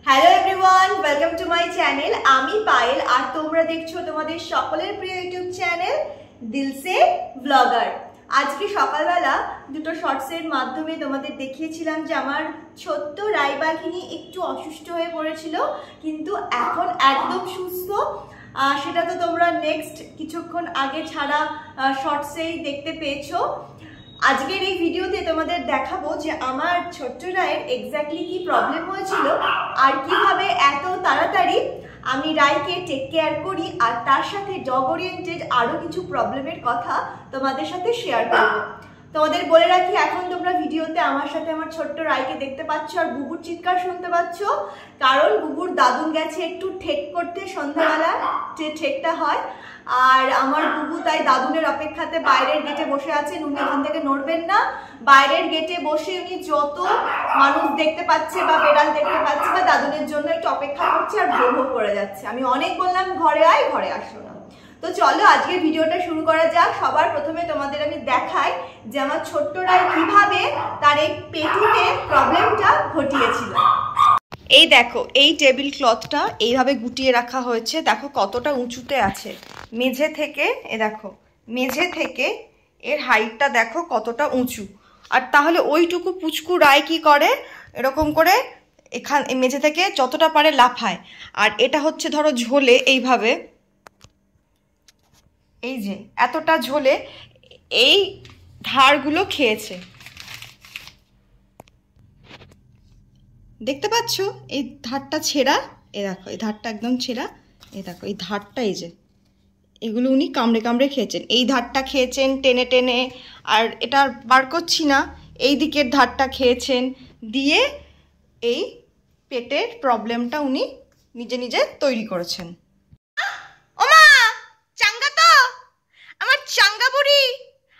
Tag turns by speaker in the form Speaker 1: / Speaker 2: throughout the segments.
Speaker 1: Hello everyone, welcome to my channel. আমি পায়েল আর তোমরা দেখছো তোমাদের সকলের প্রিয় ইউটিউব চ্যানেল দিলসে ব্লগার। আজকে সকালবেলা দুটো শর্টসের মাধ্যমে তোমাদের দেখিয়েছিলাম যে আমার ছোট্ট রাইবাঘিনী একটু অসুস্থ হয়ে পড়েছিল, কিন্তু এখন একদম সুস্থ। সেটা তো তোমরা নেক্সট কিছুক্ষণ আগে ছাড়া শর্টসেই দেখতে পেয়েছো। আজকের এই ভিডিওতে তোমাদের দেখাবো যে আমার ছোট্ট রায়ের এক্স্যাক্টলি কি প্রবলেম হয়েছিল আর কিভাবে এত তাড়াতাড়ি আমি রায়কে টেক কেয়ার করি, আর তার সাথে ডগ ওরিয়েন্টেড আরো কিছু প্রবলেমের কথা তোমাদের সাথে শেয়ার করবো। তোমাদের বলে রাখি, এখন তোমরা ভিডিওতে আমার সাথে আমার ছোট্ট রায়কে দেখতে পাচ্ছ আর বুবুর চিৎকার শুনতে পাচ্ছ, কারণ বুবুর দাদুন গেছে একটু ঠেক করতে সন্ধ্যাবেলা, যে ঠেকটা হয়। আর আমার বুবু তাই দাদুনের অপেক্ষাতে বাইরের গেটে বসে আছেন। উনি এখান থেকে নড়বেন না। বাইরের গেটে বসে উনি যত মানুষ দেখতে পাচ্ছে বা বেড়াল দেখতে পাচ্ছে বা দাদুনের জন্য একটু অপেক্ষা করছে আর ভোগ ভোগ করে যাচ্ছে। আমি অনেক বললাম ঘরে আয়, ঘরে আসো না। তো চলো আজকের ভিডিওটা শুরু করা যাক। সবার প্রথমে তোমাদের আমি দেখাই যে আমার ছোট্ট রায় কিভাবে তার এই পেটুতে প্রবলেমটা ঘটিয়েছিল। এই দেখো, এই টেবিল ক্লথটা এইভাবে গুটিয়ে রাখা হয়েছে। দেখো কতটা উঁচুতে আছে মেঝে থেকে। দেখো মেঝে থেকে এর হাইটটা দেখো কতটা উঁচু। আর তাহলে ওইটুকু পুচকু রায় কি করে, এরকম করে মেঝে থেকে যতটা পারে লাফায়। আর এটা হচ্ছে ধরো ঝোলে এইভাবে, এই যে এতটা ঝোলে এই ধারগুলো খেয়েছে। দেখতে পাচ্ছ এই ধারটা ছেঁড়া, এ দেখো এই ধারটা একদম ছেঁড়া। এ দেখো এই ধারটা, এই যে এগুলো উনি কামড়ে কামড়ে খেয়েছেন। এই ধারটা খেয়েছেন টেনে টেনে, আর এটা বার করছি না, এই দিকের ধারটা খেয়েছেন। দিয়ে এই পেটের প্রবলেমটা উনি নিজে নিজে তৈরি করেছেন। ওমা চাঙ্গা তো আমার চাঙ্গা বুড়ি,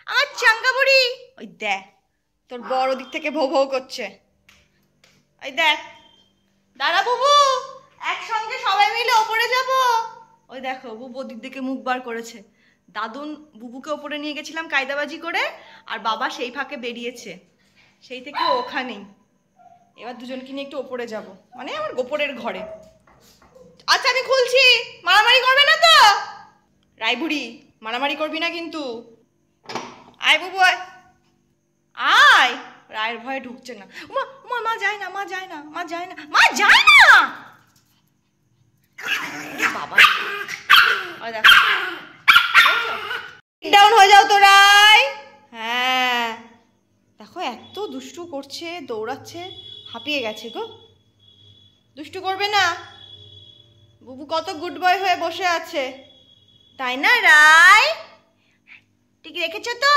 Speaker 1: আমার চাঙ্গা বুড়ি। ওই দেখ তোর বড় দিক থেকে ভৌ ভৌ করছে। ওই দেখ, দাঁড়া বুবু, একসঙ্গে সবাই মিলে ওপরে যাব। ওই দেখো বুবু ওদিক দিকে মুখ বার করেছে। দাদুন বুবুকে ওপরে নিয়ে গেছিলাম কায়দাবাজি করে, আর বাবা সেই ফাঁকে বেরিয়েছে, সেই থেকে ওখানেই। এবার দুজনকে নিয়ে একটু ওপরে যাব, মানে আমার গোপরের ঘরে। আচ্ছা আমি খুলছি, মারামারি করবে না তো? রায়বুড়ি মারামারি করবি না কিন্তু। আয় বুবু আয়, আয়। রায়ের ভয়ে ঢুকছে না। মা মা মা যায় না, মা যায় না, মা যায় না, মা যায় না। বাবা ওই দেখো, ডাউন হয়ে যাও তো রায়। হ্যাঁ দেখো এত দুষ্টু করছে, দৌড়াচ্ছে, হাঁপিয়ে গেছে গো। দুষ্টু করবে না, বুবু কত গুড বয় হয়ে বসে আছে, তাই না রায়? ঠিক রেখেছো তো?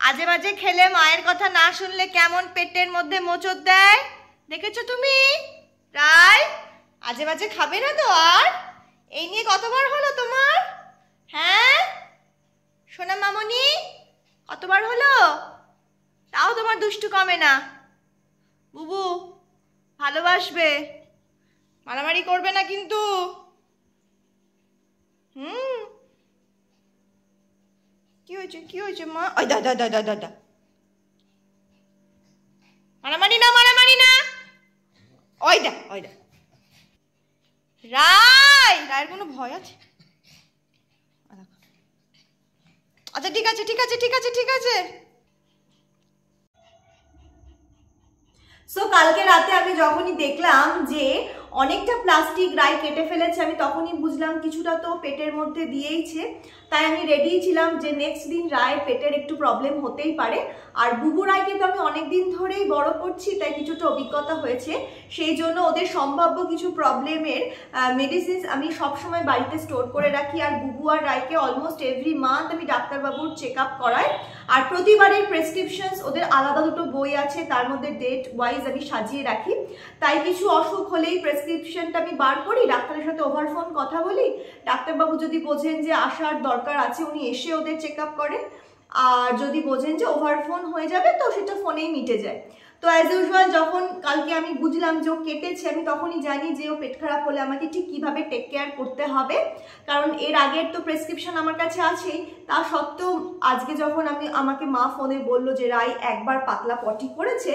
Speaker 1: আজে বাজে খেলে, মায়ের কথা না শুনলে কেমন পেটের মধ্যে মোচড় দেয়, দেখেছো তুমি? রায় আজে বাজে খাবে না তো আর? এই নিয়ে কতবার হলো তোমার? হ্যাঁ সোনা মামনি, কতবার হলো? তাও তোমার দুষ্টু কমে না। বুবু ভালোবাসবে, মারামারি করবে না কিন্তু। কি হয়েছে, কি হয়েছে মা? ওই দা দা দা দা দা দা, মারামারি না, মারামারি না। ওই দা, ওই দা। রায়ের কোনো ভয় আছে? আচ্ছা ঠিক আছে, ঠিক আছে, ঠিক আছে, ঠিক আছে। সো কালকে রাতে আমি যখনই দেখলাম যে অনেকটা প্লাস্টিক রায় কেটে ফেলেছে, আমি তখনই বুঝলাম কিছুটা তো পেটের মধ্যে দিয়েইছে। তাই আমি রেডি ছিলাম যে নেক্সট দিন রায়ের পেটের একটু প্রবলেম হতেই পারে। আর বুবু রায়কে তো আমি অনেকদিন ধরেই বড় করছি, তাই কিছুটা অভিজ্ঞতা হয়েছে। সেই জন্য ওদের সম্ভাব্য কিছু প্রবলেমের মেডিসিনস আমি সবসময় বাড়িতে স্টোর করে রাখি। আর বুবু আর রায়কে অলমোস্ট এভরি মান্থ আমি ডাক্তারবাবুর চেক আপ করাই। আর প্রতিবারের প্রেসক্রিপশনস ওদের আলাদা দুটো বই আছে, তার মধ্যে ডেট ওয়াইজ আমি সাজিয়ে রাখি। তাই কিছু অসুখ হলেই প্রেসক্রিপশনটা আমি বার করি, ডাক্তারের সাথে ওভার ফোন কথা বলি। ডাক্তারবাবু যদি বোঝেন যে আসার দরকার আছে, উনি এসে ওদের চেক আপ করেন। আর যদি বোঝেন যে ওভার ফোন হয়ে যাবে, তো সেটা ফোনেই মিটে যায়। তো অ্যাজ ইউজুয়াল যখন কালকে আমি বুঝলাম যে ও কেটেছে, আমি তখনই জানি যে ও পেট খারাপ হলে আমাকে ঠিক কীভাবে টেক কেয়ার করতে হবে, কারণ এর আগের তো প্রেসক্রিপশন আমার কাছে আছেই। তা সত্ত্বেও আজকে যখন আমাকে মা ফোনে বললো যে রাই একবার পাতলা পটি করেছে,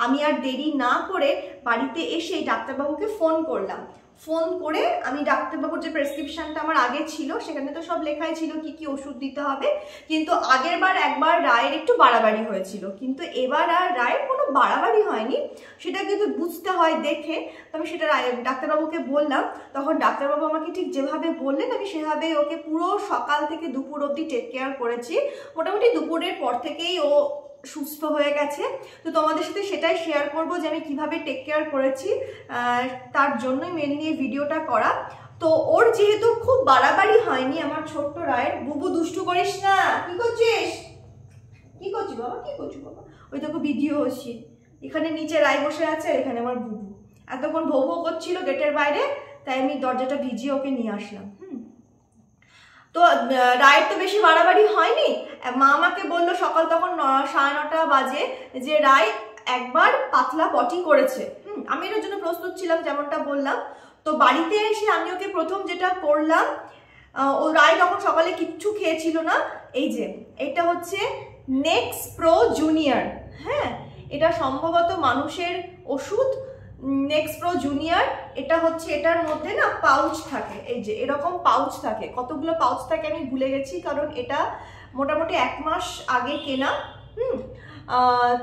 Speaker 1: আমি আর দেরি না করে বাড়িতে এসে ডাক্তারবাবুকে ফোন করলাম। ফোন করে আমি ডাক্তারবাবুর যে প্রেসক্রিপশনটা আমার আগে ছিল সেখানে তো সব লেখাই ছিল কি কি ওষুধ দিতে হবে, কিন্তু আগের বার একবার রায়ের একটু বাড়াবাড়ি হয়েছিল, কিন্তু এবার আর রায়ের কোনো বাড়াবাড়ি হয়নি, সেটা কিন্তু বুঝতে হয় দেখে। তো আমি সেটা ডাক্তারবাবুকে বললাম, তখন ডাক্তারবাবু আমাকে ঠিক যেভাবে বললেন আমি সেভাবে ওকে পুরো সকাল থেকে দুপুর অবধি টেক কেয়ার করেছি। মোটামুটি দুপুরের পর থেকেই ও সুস্থ হয়ে গেছে। তো তোমাদের সাথে সেটাই শেয়ার করবো যে আমি কিভাবে টেক কেয়ার করেছি, তার জন্যই মেনলি এই ভিডিওটা করা। তো ওর যেহেতু খুব বাড়াবাড়ি হয়নি, আমার ছোট্ট রায়ের, বুবু দুষ্টু করিস না, কি করছিস, কি করছিস বাবা, কি করছিস বাবা, ওই দেখো ভিডিও হচ্ছি, এখানে নিচে রায় বসে আছে, এখানে আমার বুবু এতক্ষণ ভৌ ভৌ করছিল গেটের বাইরে, তাই আমি দরজাটা ভিজিয়ে ওকে নিয়ে আসলাম। তো রায়ের তো বেশি বাড়াবাড়ি হয়নি। মা আমাকে বললো সকাল তখন 9:30 বাজে যে রায় একবার পাতলা পটি করেছে। আমি এটার জন্য প্রস্তুত ছিলাম যেমনটা বললাম। তো বাড়িতে এসে আমি ওকে প্রথম যেটা করলাম, ও রায় তখন সকালে কিচ্ছু খেয়েছিল না, এই যে এটা হচ্ছে নেক্সপ্রো জুনিয়র। হ্যাঁ, এটা সম্ভবত মানুষের ওষুধ, নেক্সপ্রো জুনিয়র। এটা হচ্ছে এটার মধ্যে না পাউচ থাকে, এই যে এরকম পাউচ থাকে, কতগুলো পাউচ থাকে আমি ভুলে গেছি, কারণ এটা মোটামুটি 1 মাস আগে কেনা।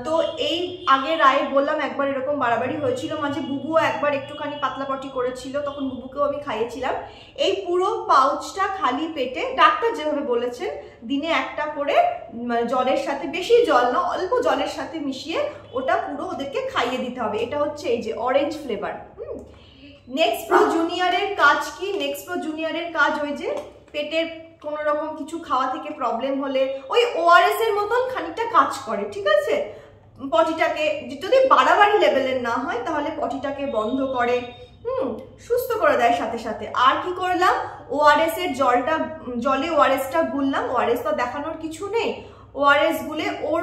Speaker 1: তো এই আগে রায় বললাম একবার এরকম বাড়াবাড়ি হয়েছিল, মাঝে বুবুও একবার একটুখানি পাতলা পটি করেছিল, তখন বুবুকেও আমি খাইয়েছিলাম। এই পুরো পাউচটা খালি পেটে ডাক্তার যেভাবে বলেছেন দিনে একটা করে জলের সাথে, বেশি জল না অল্প জলের সাথে মিশিয়ে ওটা পুরো ওদেরকে খাইয়ে দিতে হবে। এটা হচ্ছে এই যে অরেঞ্জ ফ্লেভার। নেক্সপ্রো জুনিয়রের কাজ কি? নেক্সপ্রো জুনিয়রের কাজ ওই যে পেটের কোনো রকম কিছু খাওয়া থেকে প্রবলেম হলে ওই ওআরএস এর মতন খানিকটা কাজ করে, ঠিক আছে। পটিটাকে যদি বাড়াবাড়ি লেভেলের না হয় তাহলে পটিটাকে বন্ধ করে, সুস্থ করে দেয় সাথে সাথে। আর কি করলাম, ওআরএস এর জলে ওআরএসটা গুললাম। ওআরএস তো দেখানোর কিছু নেই, ওআরএস গুলে ওর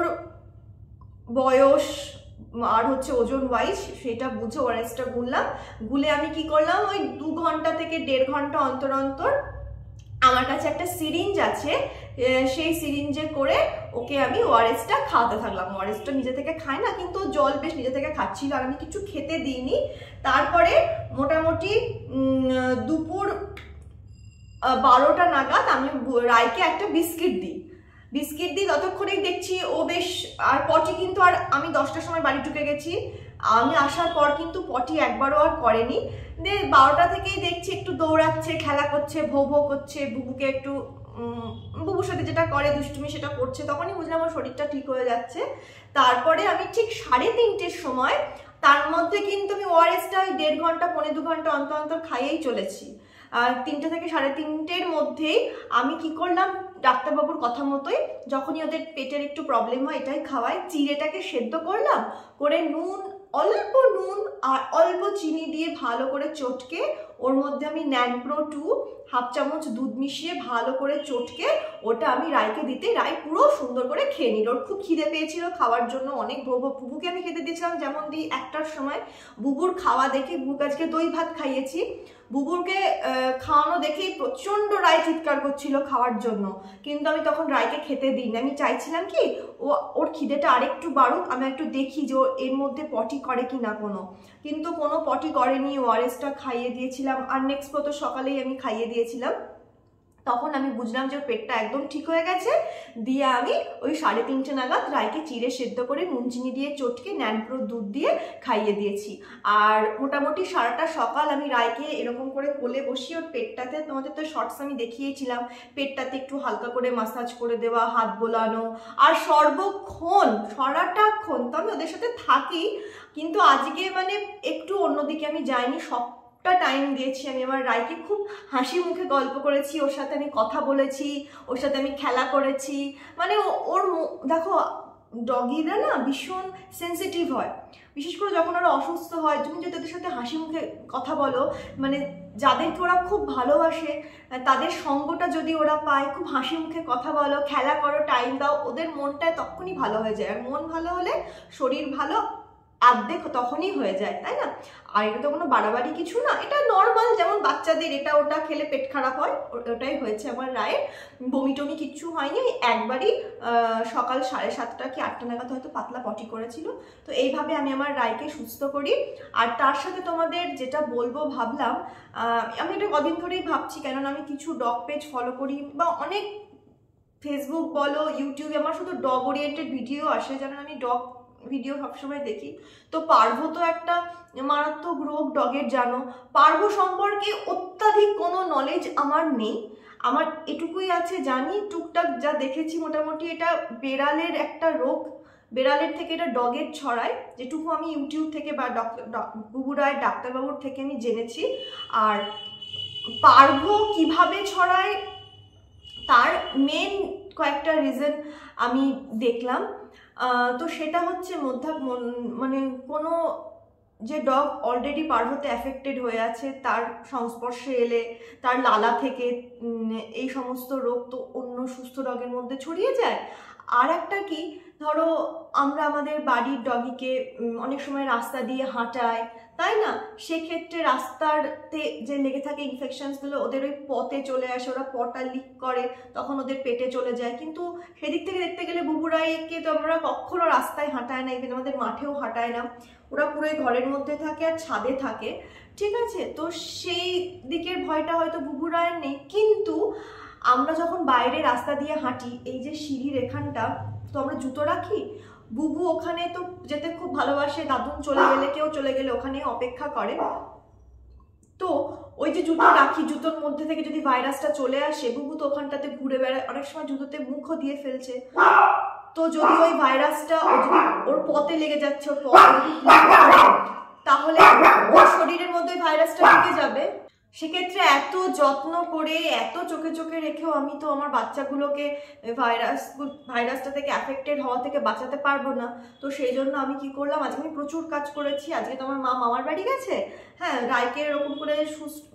Speaker 1: বয়স আর হচ্ছে ওজন ওয়াইজ সেটা বুঝে ওআরএসটা গুললাম। গুলে আমি কি করলাম, ওই 2 ঘন্টা থেকে 1.5 ঘন্টা অন্তর অন্তর আমার কাছে একটা সিরিঞ্জ আছে, সেই সিরিঞ্জে করে ওকে আমি ওআরএসটা খাওয়াতে থাকলাম। ওআরএসটা নিজে থেকে খায় না, কিন্তু জল বেশ নিজে থেকে খাচ্ছিল, আর আমি কিছু খেতে দিইনি। তারপরে মোটামুটি দুপুর 12টা নাগাদ আমি রায়কে একটা বিস্কিট দিই। ততক্ষণেই দেখছি ও বেশ, আর পটি কিন্তু আর আমি 10টার সময় বাড়ি ঢুকে গেছি, আমি আসার পর কিন্তু পটি একবারও আর করেনি। 12টা থেকেই দেখছি একটু দৌড়াচ্ছে, খেলা করছে, ভৌ ভৌ করছে, বুবুকে একটু বুবুর সাথে যেটা করে দুষ্টুমি সেটা করছে, তখনই বুঝলাম আমার শরীরটা ঠিক হয়ে যাচ্ছে। তারপরে আমি ঠিক 3:30টার সময়, তার মধ্যে কিন্তু আমি ওআরএসটা ওই 1.5 ঘন্টা 1.25 ঘন্টা অন্তর অন্তর খাইয়েই চলেছি। আর 3টা থেকে 3:30টার মধ্যেই আমি কি করলাম, ডাক্তারবাবুর কথা মতোই যখনই ওদের পেটের একটু প্রবলেম হয় এটাই খাওয়াই, চিড়েটাকে সেদ্ধ করলাম, করে অল্প নুন আর অল্প চিনি দিয়ে ভালো করে চটকে ওর মধ্যে আমি ন্যানপ্রো 2 1/2 চামচ দুধ মিশিয়ে ভালো করে চটকে ওটা আমি রায়কে দিতে, রায় পুরো সুন্দর করে খেয়ে নিল। ওর খুব খিদে পেয়েছিল, খাওয়ার জন্য অনেক বুবুকে আমি খেতে দিয়েছিলাম যেমন দিই 1টার সময়। বুবুর খাওয়া দেখে, বুবুকে আজকে দই ভাত খাইয়েছি, বুবুরকে খাওয়ানো দেখেই প্রচণ্ড রায় চিৎকার করছিল খাওয়ার জন্য, কিন্তু আমি তখন রায়কে খেতে দিই না। আমি চাইছিলাম কি ওর খিদেটা আরেকটু বাড়ুক, আমি একটু দেখি যে এর মধ্যে পটি করে কি না কোনো, কিন্তু কোনো পটি করেনি। ওআরএসটা খাইয়ে দিয়েছিলাম, আর নেক্সট তো সকালেই আমি খাইয়ে দিয়েছিলাম। তখন আমি বুঝলাম যে ওর পেটটা একদম ঠিক হয়ে গেছে। দিয়ে আমি ওই 3:30 নাগাদ রায়কে চিড়ে সেদ্ধ করে নুন চিনি দিয়ে চটকে ন্যানপ্রো দুধ দিয়ে খাইয়ে দিয়েছি। আর মোটামুটি সারাটা সকাল আমি রায়কে এরকম করে কোলে বসিয়ে ওর পেটটাতে, তোমাদের তো শর্টস আমি দেখিয়েছিলাম, পেটটাতে একটু হালকা করে মাসাজ করে দেওয়া, হাত বোলানো, আর সারাটাক্ষণ তো আমি ওদের সাথে থাকি, কিন্তু আজকে মানে একটু অন্যদিকে আমি যাইনি, সবটা টাইম দিয়েছি আমি আমার রায়কে। খুব হাসি মুখে গল্প করেছি, ওর সাথে আমি কথা বলেছি, ওর সাথে আমি খেলা করেছি। মানে ওর দেখো ডগিরা না ভীষণ সেন্সিটিভ হয়, বিশেষ করে যখন ওরা অসুস্থ হয়। তুমি যদি ওদের সাথে হাসি মুখে কথা বলো, মানে যাদেরকে ওরা খুব ভালোবাসে তাদের সঙ্গটা যদি ওরা পায়, খুব হাসি মুখে কথা বলো, খেলা করো, টাইম দাও, ওদের মনটা তখনই ভালো হয়ে যায়। আর মন ভালো হলে শরীর ভালো, আর্ধেক তখনই হয়ে যায়, তাই না? আর এটা তো কোনো বাড়াবাড়ি কিছু না, এটা নর্মাল, যেমন বাচ্চাদের এটা ওটা খেলে পেট খারাপ হয়, ওটাই হয়েছে আমার রায়ের। বমি টমি কিচ্ছু হয়নি, একবারই সকাল 7:30 কি 8টা নাগাদ হয়তো পাতলা পটি করেছিল। তো এইভাবে আমি আমার রায়কে সুস্থ করি। আর তার সাথে তোমাদের যেটা বলবো ভাবলাম, আমি এটা কদিন ধরেই ভাবছি, কেননা আমি কিছু ডগ পেজ ফলো করি বা অনেক ফেসবুক বলো ইউটিউবে আমার শুধু ডগ ওরিয়েন্টেড ভিডিও আসে, যেন আমি ডগ ভিডিও সবসময় দেখি। তো পার্ভ তো একটা মারাত্মক রোগ ডগের, জানো। পার্ভ সম্পর্কে অত্যাধিক কোনো নলেজ আমার নেই, আমার এটুকুই আছে, জানি টুকটাক যা দেখেছি মোটামুটি এটা বেড়ালের একটা রোগ, বেড়ালের থেকে এটা ডগের ছড়ায়, যেটুকু আমি ইউটিউব থেকে বা বুবু রায়ের ডাক্তারবাবুর থেকে আমি জেনেছি। আর পার্ভ কিভাবে ছড়ায় তার মেন কয়েকটা রিজন আমি দেখলাম। তো সেটা হচ্ছে মানে কোনো যে ডগ অলরেডি পার্ভতে অ্যাফেক্টেড হয়ে আছে তার সংস্পর্শে এলে তার লালা থেকে এই সমস্ত রোগ তো অন্য সুস্থ ডগের মধ্যে ছড়িয়ে যায়। আর একটা কি, ধরো আমরা আমাদের বাড়ির ডগিকে অনেক সময় রাস্তা দিয়ে হাঁটাই, তাই না? সেক্ষেত্রে রাস্তাতে যে লেগে থাকে ইনফেকশনসগুলো ওদের ওই পথে চলে আসে, ওরা পটা লিক করে, তখন ওদের পেটে চলে যায়। কিন্তু সেদিক থেকে দেখতে গেলে বুবু রায়কে তো আমরা কখনো রাস্তায় হাঁটায় না, ইভেন আমাদের মাঠেও হাঁটায় না, ওরা পুরোই ঘরের মধ্যে থাকে আর ছাদে থাকে, ঠিক আছে? তো সেই দিকের ভয়টা হয়তো বুবু রায়ের নেই। কিন্তু আমরা যখন বাইরে রাস্তা দিয়ে হাঁটি, এই যে সিঁড়ির এখানটা তো আমরা জুতো রাখি, বুবু ওখানে তো যেতে খুব ভালোবাসে, দাদুন চলে গেলে কেউ চলে গেলে ওখানে অপেক্ষা করে। তো ওই যে জুতো রাখি, জুতোর মধ্যে থেকে যদি ভাইরাসটা চলে আসে, বুবু তো ওখানটাতে ঘুরে বেড়ায়, অনেক সময় জুতোতে মুখও দিয়ে ফেলছে। তো যদি ওই ভাইরাসটা ওর পথে লেগে যাচ্ছে, ওর পথে তাহলে ওর শরীরের মধ্যে ভাইরাসটা ঢুকে যাবে। সেক্ষেত্রে এত যত্ন করে এত চোখে চোখে রেখেও আমি তো আমার বাচ্চাগুলোকে ভাইরাসটা থেকে অ্যাফেক্টেড হওয়া থেকে বাঁচাতে পারবো না। তো সেই জন্য আমি কি করলাম, আজকে আমি প্রচুর কাজ করেছি। আজকে তো আমার মা মামার বাড়ি গেছে, হ্যাঁ, রায়কে এরকম করে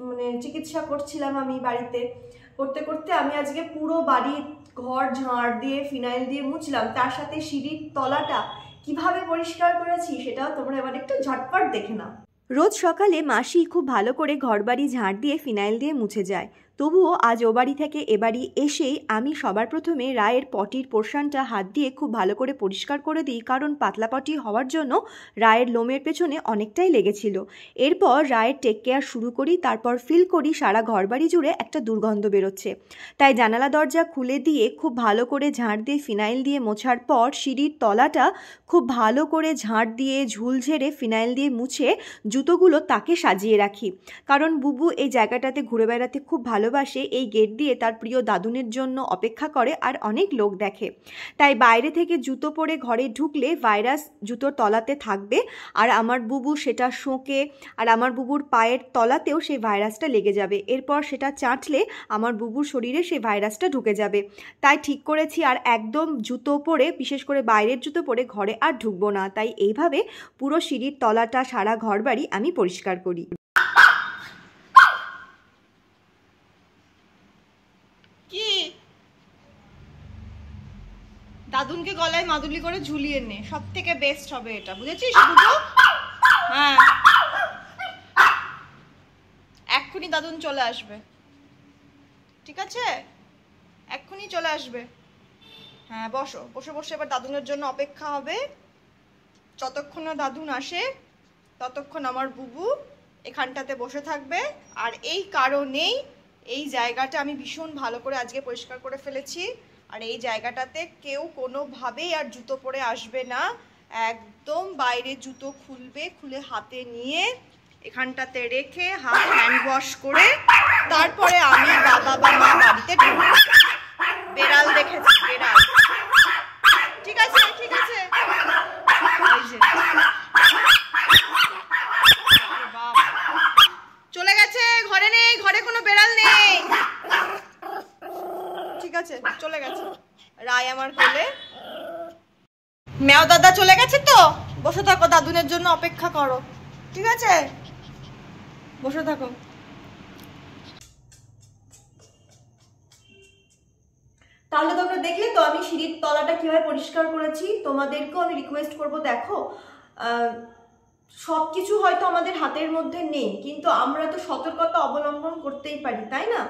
Speaker 1: মানে চিকিৎসা করছিলাম আমি বাড়িতে, করতে করতে আমি আজকে পুরো বাড়ির ঘর ঝাড় দিয়ে ফিনাইল দিয়ে মুছলাম, তার সাথে সিঁড়ির তলাটা কিভাবে পরিষ্কার করেছি সেটাও তোমরা এবার একটু ঝটপট দেখে নাও।
Speaker 2: রোজ সকালে মাসি খুব ভালো করে ঘরবাড়ি ঝাঁট দিয়ে ফিনাইল দিয়ে মুছে যায়। তবুও আজ ও বাড়ি থেকে এ বাড়ি এসেই আমি সবার প্রথমে রায়ের পটির পোর্শনটা হাত দিয়ে খুব ভালো করে পরিষ্কার করে দিই, কারণ পাতলা পটি হওয়ার জন্য রায়ের লোমের পেছনে অনেকটাই লেগেছিল। এরপর রায়ের টেক কেয়ার শুরু করি, তারপর ফিল করি সারা ঘরবাড়ি জুড়ে একটা দুর্গন্ধ বেরোচ্ছে। তাই জানালা দরজা খুলে দিয়ে খুব ভালো করে ঝাঁট দিয়ে ফিনাইল দিয়ে মোছার পর সিঁড়ির তলাটা খুব ভালো করে ঝাঁট দিয়ে ঝুল ঝেড়ে ফিনাইল দিয়ে মুছে জুতোগুলো তাকে সাজিয়ে রাখি, কারণ বুবু এই জায়গাটাতে ঘুরে বেড়াতে খুব ভালোবাসে। এই গেট দিয়ে তার প্রিয় দাদুনের জন্য অপেক্ষা করে আর অনেক লোক দেখে। তাই বাইরে থেকে জুতো পরে ঘরে ঢুকলে ভাইরাস জুতোর তলাতে থাকবে, আর আমার বুবু সেটা শোঁকে, আর আমার বুবুর পায়ের তলাতেও সেই ভাইরাসটা লেগে যাবে। এরপর সেটা চাটলে আমার বুবুর শরীরে সেই ভাইরাসটা ঢুকে যাবে। তাই ঠিক করেছি আর একদম জুতো পরে, বিশেষ করে বাইরের জুতো পরে ঘরে আর ঢুকবো না। তাই এইভাবে পুরো সিঁড়ির তলাটা সারা ঘরবাড়ি আমি পরিষ্কার করি।
Speaker 1: কি দাদুনকে গলায় মাদুলি করে ঝুলিয়ে নে, সব থেকে বেস্ট হবে এটা, বুঝেছিস বুবু? হ্যাঁ, এক্ষুনি দাদুন চলে আসবে, ঠিক আছে? এক্ষুনি চলে আসবে। হ্যাঁ, বসো, বসে বসে এবার দাদুনের জন্য অপেক্ষা হবে। যতক্ষণ না দাদুন আসে ততক্ষণ আমার বুবু এখানটাতে বসে থাকবে। আর এই কারণেই এই জায়গাটা আমি ভীষণ ভালো করে আজকে পরিষ্কার করে ফেলেছি। আর এই জায়গাটাতে কেউ কোনোভাবেই আর জুতো পরে আসবে না, একদম বাইরে জুতো খুলবে, খুলে হাতে নিয়ে এখানটাতে রেখে হাত হ্যান্ড ওয়াশ করে তারপরে আমি বাবা বা মা বাড়িতে ঢুকবো। বেড়াল দেখেছি, বেড়াল, ঠিক আছে ঠিক আছে। চলে গেছে, ঘরে নেই, ঘরে কোনো বেড়াল নেই, ঠিক আছে, চলে গেছে রায় আমার কোলে। মেও দাদা চলে গেছে, তো বসে থাকো, দাদুনের জন্য অপেক্ষা করো, ঠিক আছে? বসে থাকো। তাহলে তোমরা দেখলে তো আমি সিঁড়ির তলাটা কিভাবে পরিষ্কার করেছি। তোমাদেরকেও আমি রিকোয়েস্ট করবো, দেখো সব কিছু হয়তো আমাদের হাতের মধ্যে নেই, কিন্তু আমরা তো সতর্কতা অবলম্বন করতেই পারি, তাই না?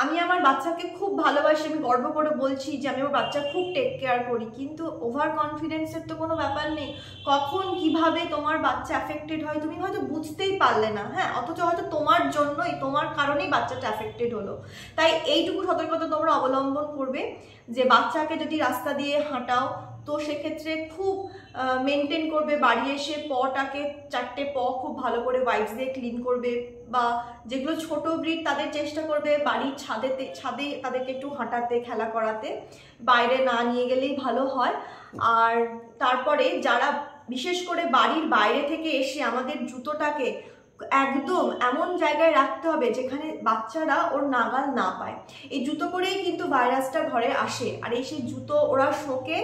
Speaker 1: আমি আমার বাচ্চাকে খুব ভালোবাসি, আমি গর্ব করে বলছি যে আমি আমার বাচ্চা খুব টেক কেয়ার করি, কিন্তু ওভার কনফিডেন্সের তো কোনো ব্যাপার নেই। কখন কিভাবে তোমার বাচ্চা অ্যাফেক্টেড হয় তুমি হয়তো বুঝতেই পারলে না, হ্যাঁ, অথচ হয়তো তোমার জন্যই, তোমার কারণেই বাচ্চাটা অ্যাফেক্টেড হলো। তাই এইটুকু সতর্কতা তোমরা অবলম্বন করবে যে বাচ্চাকে যদি রাস্তা দিয়ে হাঁটাও তো সেক্ষেত্রে খুব মেনটেন করবে, বাড়ি এসে পটাকে 4টে প খুব ভালো করে ওয়াইপস দিয়ে ক্লিন করবে, বা যেগুলো ছোট ব্রিড তাদের চেষ্টা করবে বাড়ির ছাদে তাদেরকে একটু হাঁটাতে, খেলা করাতে, বাইরে না নিয়ে গেলেই ভালো হয়। আর তারপরে যারা বিশেষ করে বাড়ির বাইরে থেকে এসে আমাদের জুতোটাকে একদম এমন জায়গায় রাখতে হবে যেখানে বাচ্চারা ওর নাগাল না পায়। এই জুতো করেই কিন্তু ভাইরাসটা ঘরে আসে, আর এই সেই জুতো ওরা শোকে,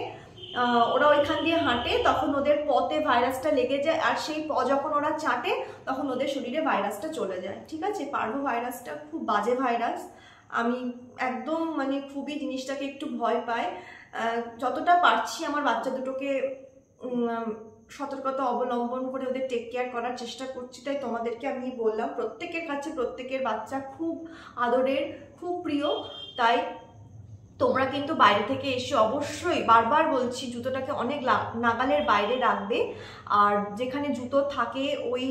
Speaker 1: ওরা ওইখান দিয়ে হাঁটে, তখন ওদের পথে ভাইরাসটা লেগে যায়, আর সেই প যখন ওরা চাটে তখন ওদের শরীরে ভাইরাসটা চলে যায়। ঠিক আছে, পার্ভো ভাইরাসটা খুব বাজে ভাইরাস, আমি একদম মানে খুবই জিনিসটাকে একটু ভয় পাই। যতটা পারছি আমার বাচ্চা দুটোকে সতর্কতা অবলম্বন করে ওদের টেক কেয়ার করার চেষ্টা করছি। তাই তোমাদেরকে আমি বললাম, প্রত্যেকের কাছে প্রত্যেকের বাচ্চা খুব আদরের, খুব প্রিয়। তাই তোমরা কিন্তু বাইরে থেকে এসে অবশ্যই, বারবার বলছি, জুতোটাকে অনেক নাগালের বাইরে রাখবে। আর যেখানে জুতো থাকে ওই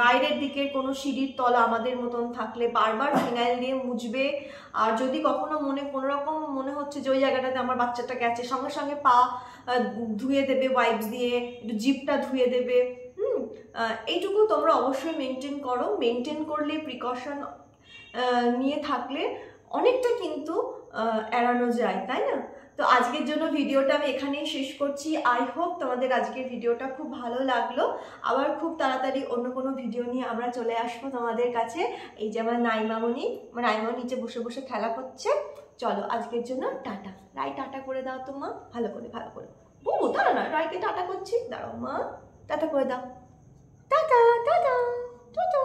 Speaker 1: বাইরের দিকের কোনো সিঁড়ির তলা আমাদের মতন থাকলে বারবার ফিনাইল দিয়ে মুছবে। আর যদি কখনো কোনো রকম মনে হচ্ছে যে ওই জায়গাটাতে আমার বাচ্চাটা গেছে, সঙ্গে সঙ্গে পা ধুয়ে দেবে ওয়াইপস দিয়ে, একটু জিপটা ধুয়ে দেবে। এইটুকু তোমরা অবশ্যই মেনটেন করো। মেনটেন করলে, প্রিকশন নিয়ে থাকলে অনেকটা কিন্তু এড়ানো যায়, তাই না? তো আজকের জন্য ভিডিওটা আমি এখানেই শেষ করছি। আই হোপ তোমাদের আজকের ভিডিওটা খুব ভালো লাগলো। আবার খুব তাড়াতাড়ি অন্য কোনো ভিডিও নিয়ে আমরা চলে আসবো তোমাদের কাছে। এই যে আমার নাইমামণি নিচে বসে বসে খেলা করছে। চলো আজকের জন্য টাটা। রাই টাটা করে দাও তো মা, ভালো করে ভালো করে। বুবু দাঁড়া না, রাইকে টাটা করছি, দাঁড়াও মা, টাটা করে দাও। Tata tata tata.